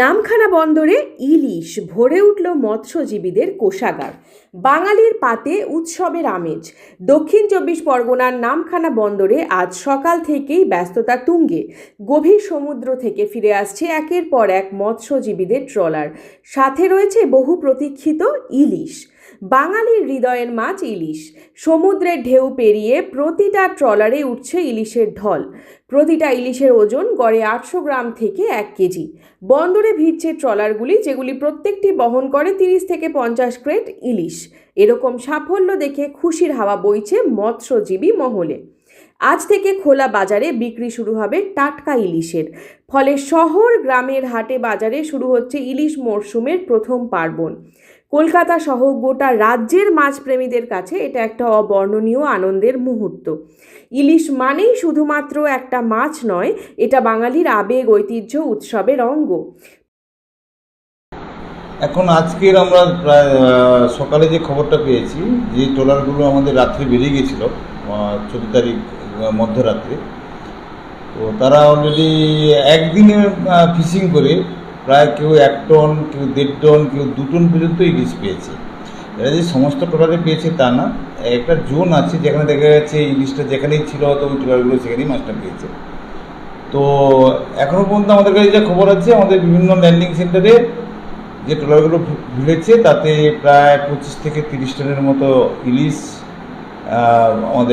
নামখানা বন্দরে ইলিশ ভরে উঠল মৎস্যজীবীদের কোষাগার। বাঙালির পাতে উৎসবের আমেজ। দক্ষিণ চব্বিশ পরগনার নামখানা বন্দরে আজ সকাল থেকেই ব্যস্ততা তুঙ্গে। গভীর সমুদ্র থেকে ফিরে আসছে একের পর এক মৎস্যজীবীদের ট্রলার, সাথে রয়েছে বহু প্রতীক্ষিত ইলিশ। বাঙালির হৃদয়ের মাছ ইলিশ। সমুদ্রের ঢেউ পেরিয়ে প্রতিটা ট্রলারে উঠছে ইলিশের ঢল। প্রতিটা ইলিশের ওজন গড়ে 800 গ্রাম থেকে 1 কেজি। বন্দরে ভিড়ছে ট্রলারগুলি, যেগুলি প্রত্যেকটি বহন করে 30 থেকে 50 ক্রেট ইলিশ। এরকম সাফল্য দেখে খুশির হাওয়া বইছে মৎস্যজীবী মহলে। আজ থেকে খোলা বাজারে বিক্রি শুরু হবে টাটকা ইলিশের। ফলে শহর গ্রামের হাটে বাজারে শুরু হচ্ছে ইলিশ মরশুমের প্রথম পার্বণ। কলকাতা সহ গোটা রাজ্যের মাছপ্রেমীদের কাছে এটা একটা অবর্ণনীয় আনন্দের মুহূর্ত। ইলিশ মানেই শুধুমাত্র একটা মাছ নয়, এটা বাঙালির আবেগ, ঐতিহ্য, উৎসবের অঙ্গ। এখন আজকের আমরা প্রায় সকালে যে খবরটা পেয়েছি, যে ট্রলারগুলো আমাদের রাত্রে বেরিয়ে গেছিলো 14 তারিখ মধ্যরাত্রে, তো তারা অলরেডি একদিনে ফিশিং করে প্রায় কেউ 1 টন, কেউ 1.5 টন, কেউ 2 টন পর্যন্ত ইলিশ পেয়েছে। এরা যে সমস্ত ট্রলারে পেয়েছে তা না, একটা জোন আছে যেখানে দেখা যাচ্ছে ইলিশটা যেখানেই ছিল হয়তো ওই ট্রলারগুলো সেখানেই মাছটা পেয়েছে। তো এখনও পর্যন্ত আমাদের কাছে যা খবর আছে, আমাদের বিভিন্ন ল্যান্ডিং সেন্টারে যে ট্রলারগুলো ভিড়েছে তাতে প্রায় 25 থেকে 30 টনের মতো ইলিশ আমাদের